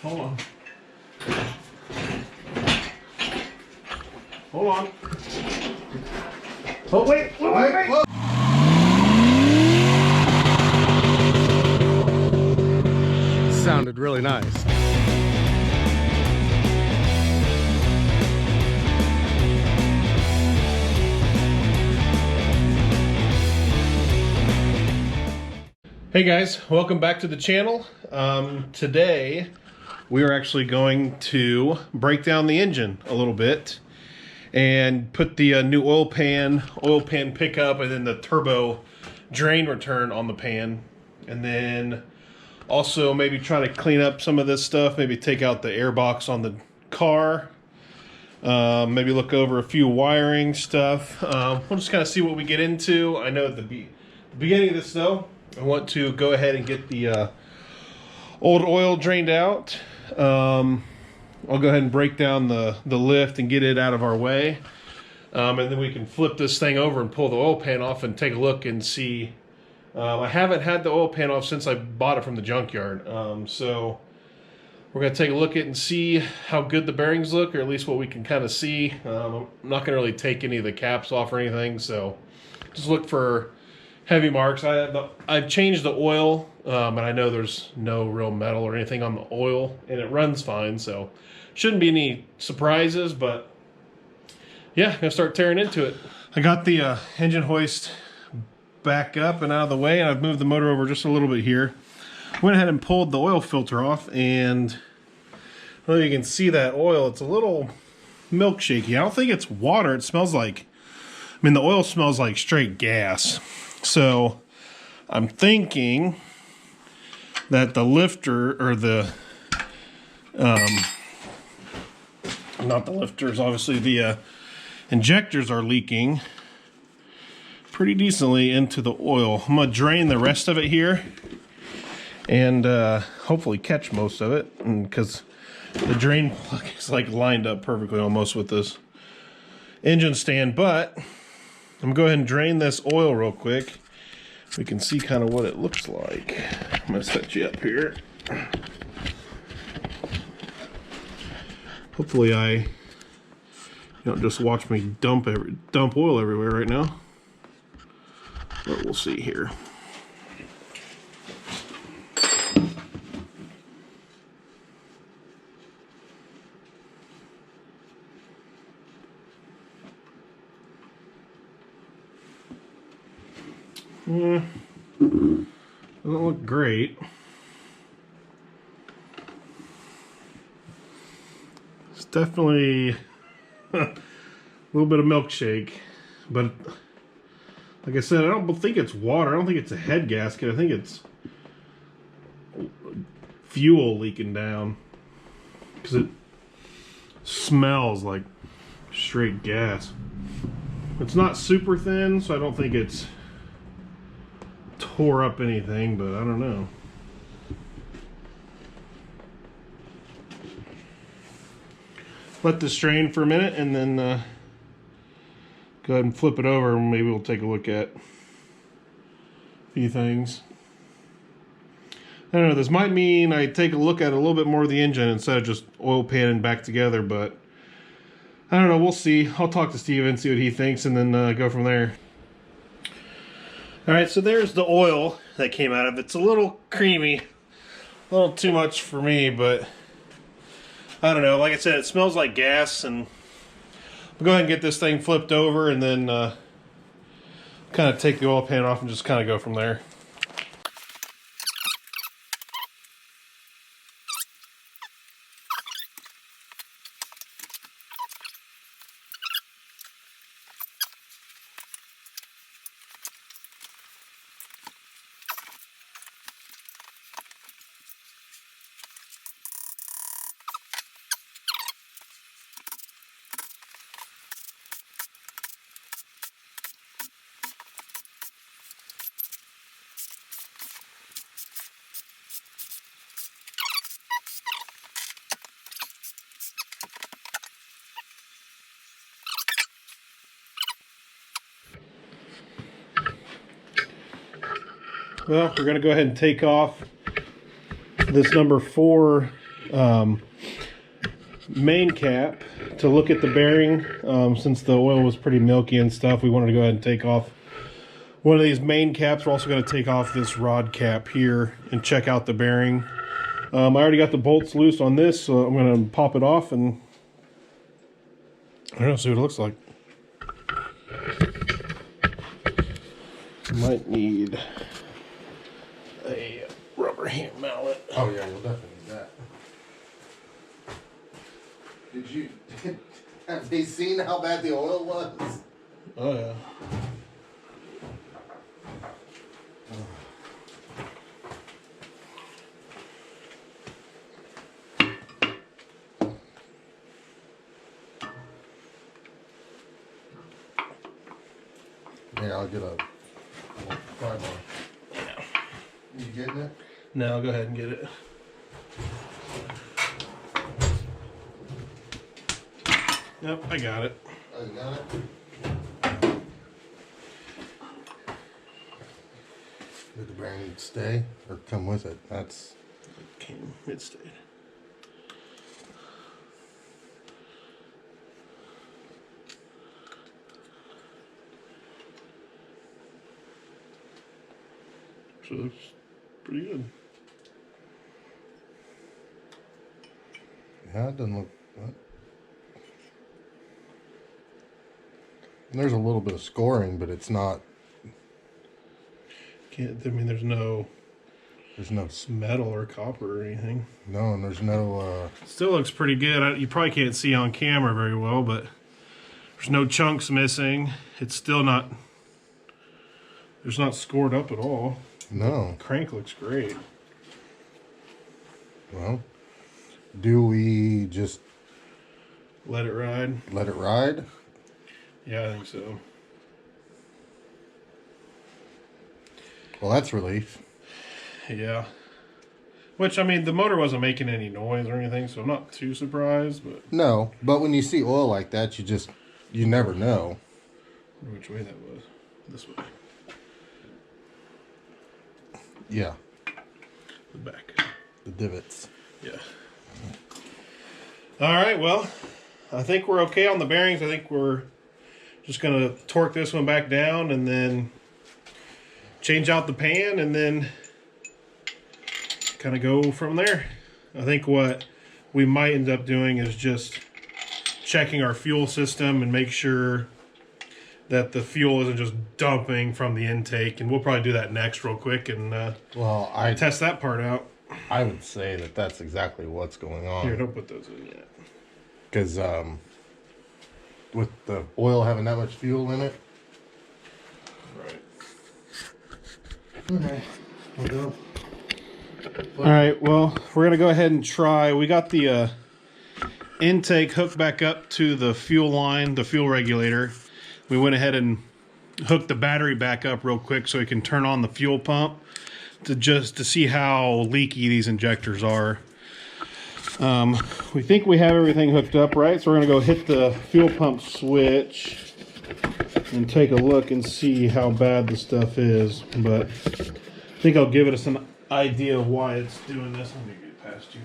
Hold on. Hold on. Oh, wait. Wait. Sounded really nice. Hey guys, welcome back to the channel. Today we are actually going to break down the engine a little bit and put the new oil pan pickup and then the turbo drain return on the pan, and then also maybe try to clean up some of this stuff, maybe take out the air box on the car, maybe look over a few wiring stuff. We'll just kind of see what we get into. I know at the beginning of this though, I want to go ahead and get the old oil drained out. I'll go ahead and break down the lift and get it out of our way. And then we can flip this thing over and pull the oil pan off and take a look and see. I haven't had the oil pan off since I bought it from the junkyard. So we're going to take a look at it and see how good the bearings look, or at least what we can kind of see. I'm not going to really take any of the caps off or anything, so just look for heavy marks. I've changed the oil, and I know there's no real metal or anything on the oil, and it runs fine, so shouldn't be any surprises. But yeah, gonna start tearing into it. I got the engine hoist back up and out of the way, and I've moved the motor over just a little bit here. Went ahead and pulled the oil filter off, and I don't know if you can see that oil. It's a little milkshaky. I don't think it's water. It smells like, I mean, the oil smells like straight gas. So I'm thinking that the lifter, or the not the lifters, obviously the injectors are leaking pretty decently into the oil. I'm gonna drain the rest of it here and hopefully catch most of it, because the drain plug is like lined up perfectly almost with this engine stand. But I'm gonna go ahead and drain this oil real quick. We can see kind of what it looks like. I'm gonna set you up here. Hopefully you don't just watch me dump oil everywhere right now. But we'll see here. Doesn't look great. It's definitely a little bit of milkshake, but like I said, I don't think it's water. I don't think it's a head gasket. I think it's fuel leaking down, because it smells like straight gas. It's not super thin, so I don't think it's tore up anything, but I don't know. Let this drain for a minute, and then go ahead and flip it over, and maybe we'll take a look at a few things. I don't know, this might mean I take a look at a little bit more of the engine instead of just oil panning back together, but I don't know, we'll see. I'll talk to Steven, see what he thinks, and then go from there. Alright, so there's the oil that came out of it. It's a little creamy, a little too much for me, but I don't know. Like I said, it smells like gas, and I'll go ahead and get this thing flipped over, and then kind of take the oil pan off and just kind of go from there. Well, we're going to go ahead and take off this number 4 main cap to look at the bearing. Since the oil was pretty milky and stuff, we wanted to go ahead and take off one of these main caps. We're also going to take off this rod cap here and check out the bearing. I already got the bolts loose on this, so I'm going to pop it off and I don't know, see what it looks like. Might need a rubber hand mallet. Oh yeah, you'll definitely need that. Did you have they seen how bad the oil was? Oh yeah. Yeah, I'll get a pry bar. You getting it? No, go ahead and get it. Yep, I got it. Oh, you got it? Did the bearing stay or come with it? That's... It stayed. So it looks pretty good. Yeah, it doesn't look... There's a little bit of scoring, but it's not... I mean, there's no metal or copper or anything. No, and there's no... Still looks pretty good. You probably can't see on camera very well, but there's no chunks missing. It's still not... It's not scored up at all. No. The crank looks great. Well, do we just... Let it ride? Let it ride? Yeah, I think so. Well, that's relief. Yeah. Which, I mean, the motor wasn't making any noise or anything, so I'm not too surprised, but... No, but when you see oil like that, you never know. I wonder which way that was. This way. Yeah. The back. The divots. Yeah. Alright, well, I think we're okay on the bearings. I think we're just going to torque this one back down and then change out the pan and then kind of go from there. I think what we might end up doing is just checking our fuel system and make sure that the fuel isn't just dumping from the intake, and we'll probably do that next real quick and test that part out. I would say that that's exactly what's going on. Here, don't put those in yet. Because with the oil having that much fuel in it. Right. Okay. We'll go. All right, well, we're going to go ahead and try. We got the intake hooked back up to the fuel line, the fuel regulator. We went ahead and hooked the battery back up real quick so we can turn on the fuel pump to see how leaky these injectors are. We think we have everything hooked up right, so we're going to go hit the fuel pump switch and take a look and see how bad the stuff is. But I think I'll give us an idea of why it's doing this. Let me get past you.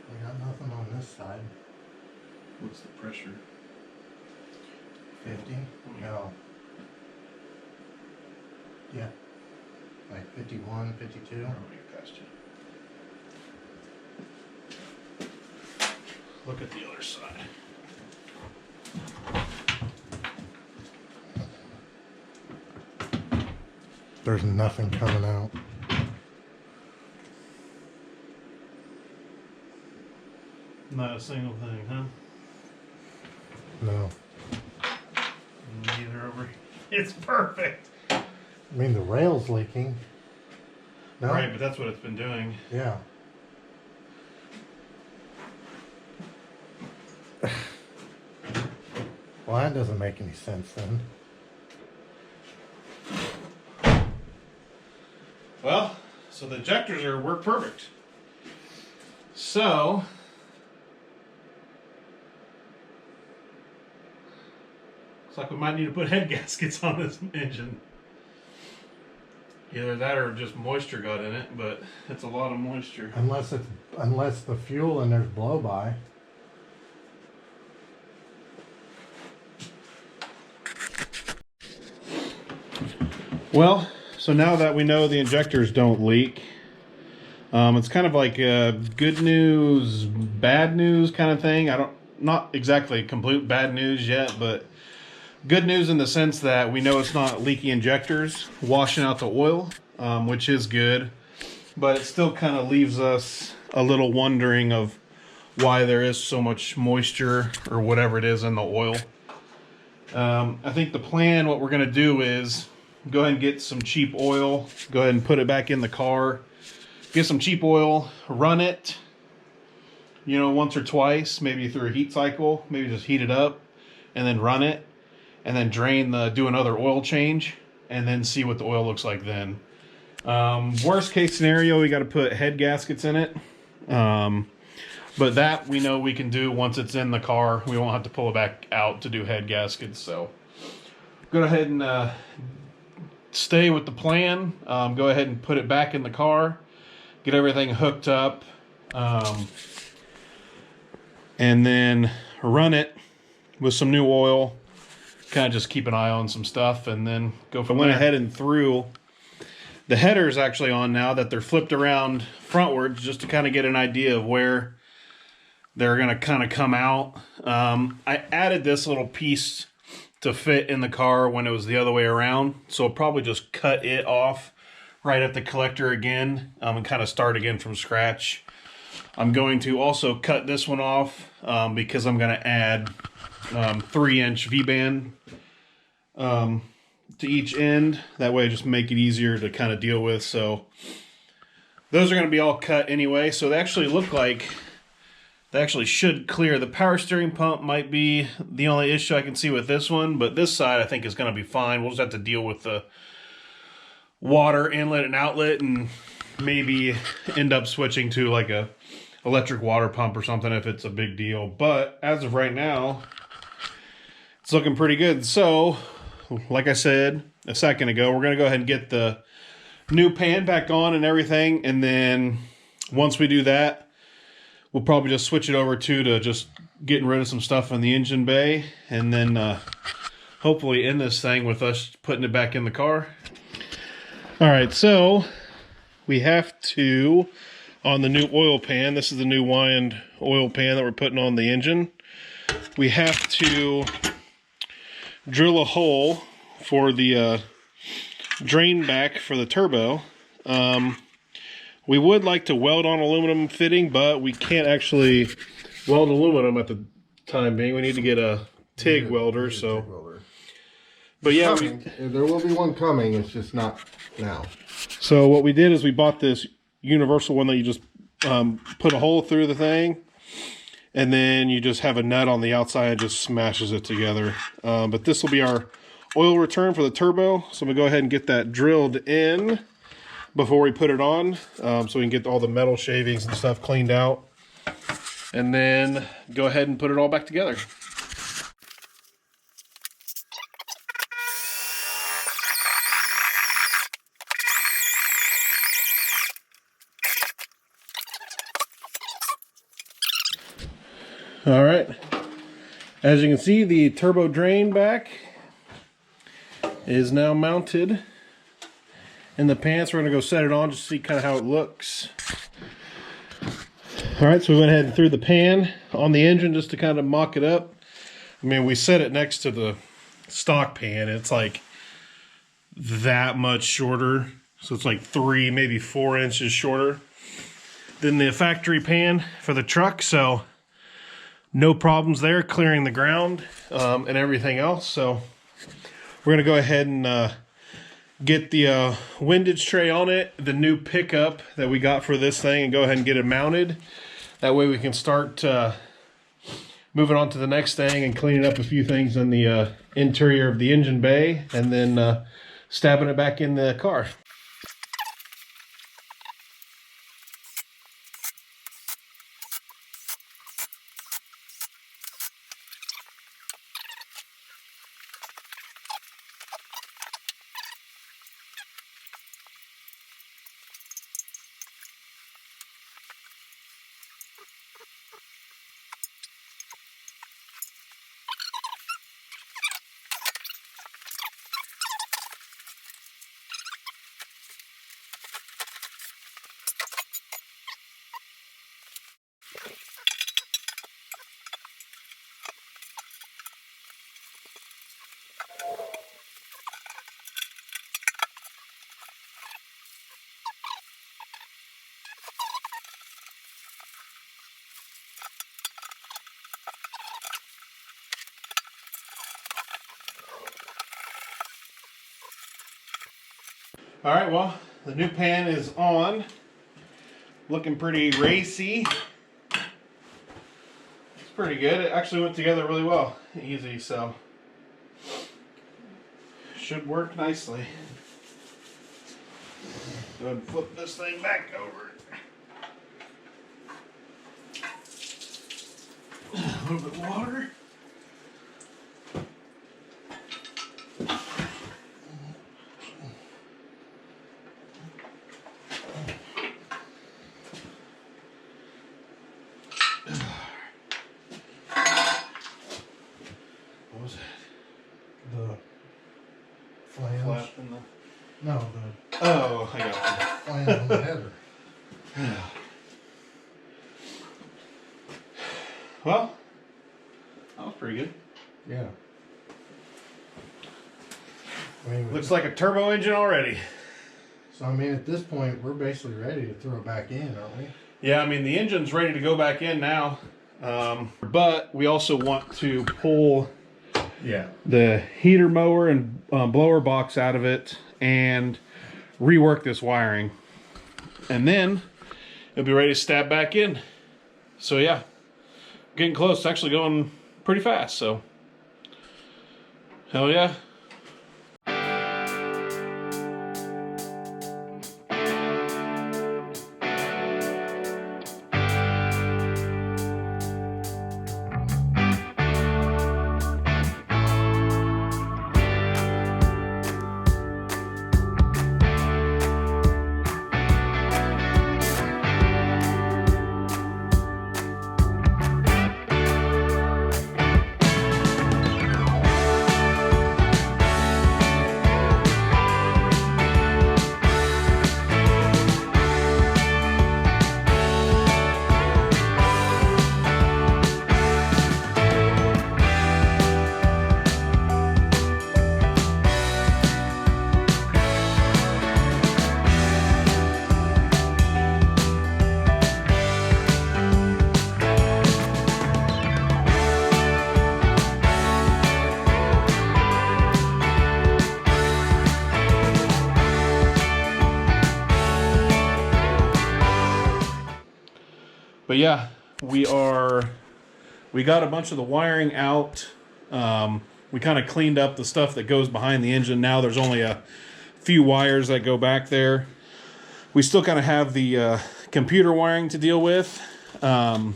I got nothing on this side. What's the pressure? 50? No. Yeah. Like 51, 52. I'm gonna get past you. Look at the other side. There's nothing coming out. Not a single thing, huh? No. Neither over. It's perfect. I mean, the rail's leaking. No? Right, but that's what it's been doing. Yeah. Well, Well, that doesn't make any sense then. Well, so the injectors work perfect. So looks like we might need to put head gaskets on this engine. Either that or just moisture got in it, but it's a lot of moisture. Unless the fuel and there's blow by. Well, so now that we know the injectors don't leak, it's kind of like a good news, bad news kind of thing. Not exactly complete bad news yet, but good news in the sense that we know it's not leaky injectors washing out the oil, which is good, but it still kind of leaves us a little wondering of why there is so much moisture or whatever it is in the oil. I think the plan, what we're going to do is go ahead and get some cheap oil, go ahead and put it back in the car, get some cheap oil, run it, you know, once or twice, maybe through a heat cycle, maybe just heat it up and then run it, and then do another oil change, and then see what the oil looks like then. Worst case scenario, we got to put head gaskets in it. But that we know we can do once it's in the car. We won't have to pull it back out to do head gaskets. So go ahead and stay with the plan. Go ahead and put it back in the car, get everything hooked up, and then run it with some new oil. Kind of just keep an eye on some stuff and then go from there. I went ahead and threw the headers actually on now that they're flipped around frontwards, just to kind of get an idea of where they're going to kind of come out. I added this little piece to fit in the car when it was the other way around, so I'll probably just cut it off right at the collector again, and kind of start again from scratch. I'm going to also cut this one off because I'm going to add 3-inch V-band to each end. That way just make it easier to kind of deal with. So those are going to be all cut anyway, so they actually look like they actually should clear. The power steering pump might be the only issue I can see with this one, but this side I think is going to be fine. We'll just have to deal with the water inlet and outlet, and maybe end up switching to like a electric water pump or something if it's a big deal. But as of right now, it's looking pretty good. So like I said a second ago, we're going to go ahead and get the new pan back on and everything, and then once we do that, we'll probably just switch it over to just getting rid of some stuff in the engine bay, and then hopefully end this thing with us putting it back in the car. All right, so we have to, on the new oil pan, this is the new Wyand oil pan that we're putting on the engine, we have to drill a hole for the drain back for the turbo. We would like to weld on aluminum fitting, but we can't actually weld aluminum at the time being. We need to get a TIG welder. So, but yeah, there will be one coming. It's just not now. So what we did is we bought this universal one that you just put a hole through the thing, and then you just have a nut on the outside and just smashes it together. But this will be our oil return for the turbo. So I'm gonna go ahead and get that drilled in before we put it on, so we can get all the metal shavings and stuff cleaned out, and then go ahead and put it all back together. All right, as you can see, the turbo drain back is now mounted in the pants. We're going to go set it on just to see kind of how it looks. All right, so we went ahead and threw the pan on the engine just to kind of mock it up. I mean, we set it next to the stock pan. It's like that much shorter. So it's like 3, maybe 4 inches shorter than the factory pan for the truck. So no problems there, clearing the ground and everything else. So we're going to go ahead and get the windage tray on it, the new pickup that we got for this thing, and go ahead and get it mounted. That way we can start moving on to the next thing and cleaning up a few things on the interior of the engine bay, and then stabbing it back in the car. All right, well, the new pan is on. Looking pretty racy. It's pretty good. It actually went together really well. Easy, so should work nicely. Go ahead and flip this thing back over. A little bit of water. What was it? The flange. Flap in the... No, the Oh, I got it. flange on the header. Well, that was pretty good. Yeah. I mean, Looks like a turbo engine already. so I mean, at this point, we're basically ready to throw it back in, aren't we? Yeah, I mean, the engine's ready to go back in now. But we also want to pull the heater mower and blower box out of it and rework this wiring. And then it'll be ready to stab back in. So yeah, getting close. It's actually going pretty fast, so hell yeah. But yeah, we got a bunch of the wiring out. We kind of cleaned up the stuff that goes behind the engine. Now there's only a few wires that go back there. We still kind of have the computer wiring to deal with. But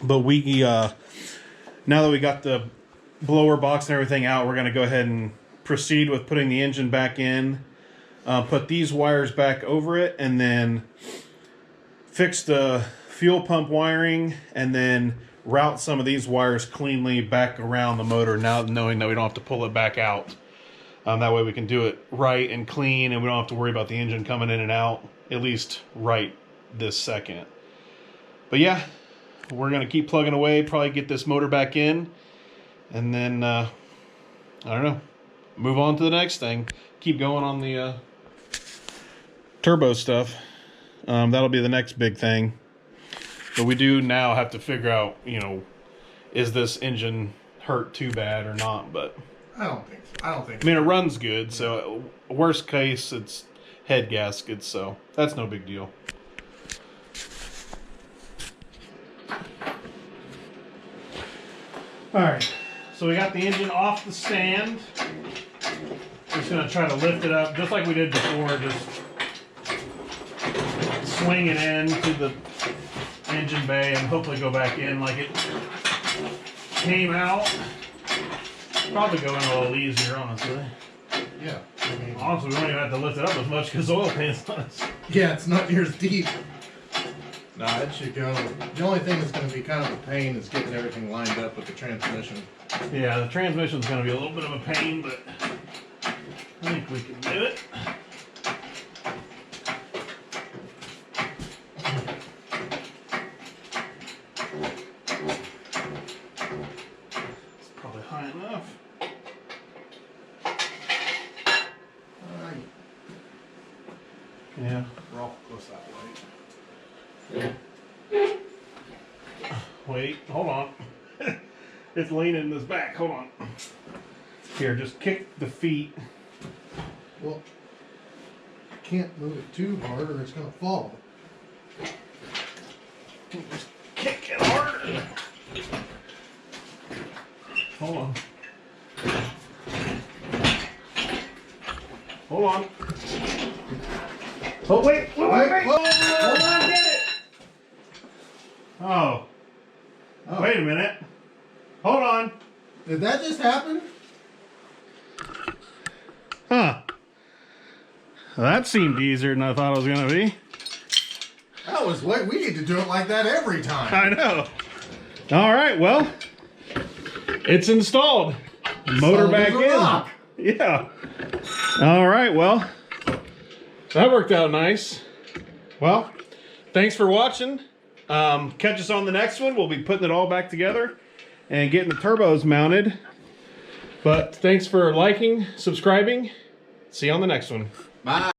we, now that we got the blower box and everything out, we're going to go ahead and proceed with putting the engine back in. Put these wires back over it, and then fix the fuel pump wiring, and then route some of these wires cleanly back around the motor, now knowing that we don't have to pull it back out. That way we can do it right and clean, and we don't have to worry about the engine coming in and out, at least right this second. But yeah, we're going to keep plugging away, probably get this motor back in, and then, I don't know, move on to the next thing. Keep going on the turbo stuff. That'll be the next big thing. But we do now have to figure out, you know, is this engine hurt too bad or not? But I don't think so. I mean, it runs good, so worst case, it's head gaskets, so that's no big deal. All right, so we got the engine off the stand. Just gonna try to lift it up just like we did before, just swing it into the engine bay and hopefully go back in like it came out. Probably go in a little easier, honestly. Yeah. I mean, Honestly, we don't even have to lift it up as much because the oil pan's on us. yeah, it's not near as deep. Nah, it should go. The only thing that's going to be kind of a pain is getting everything lined up with the transmission. Yeah, the transmission's going to be a little bit of a pain, but I think we can do it. It's probably high enough. Yeah. Roll goes that way. Wait, hold on. It's leaning in this back. Hold on. Here, just kick the feet. Well, can't move it too hard or it's going to fall. Just kick it harder. Hold on. Hold on. Oh, wait. Hold on, get it. Oh. Wait a minute. Hold on. Did that just happen? Huh. Well, that seemed easier than I thought it was going to be. That was what we need to do it like that every time. I know. All right, well, it's installed. Motor back in. Rock. Yeah. All right, well, that worked out nice. Well, thanks for watching. Catch us on the next one. We'll be putting it all back together and getting the turbos mounted. But thanks for liking, subscribing. See you on the next one. Bye.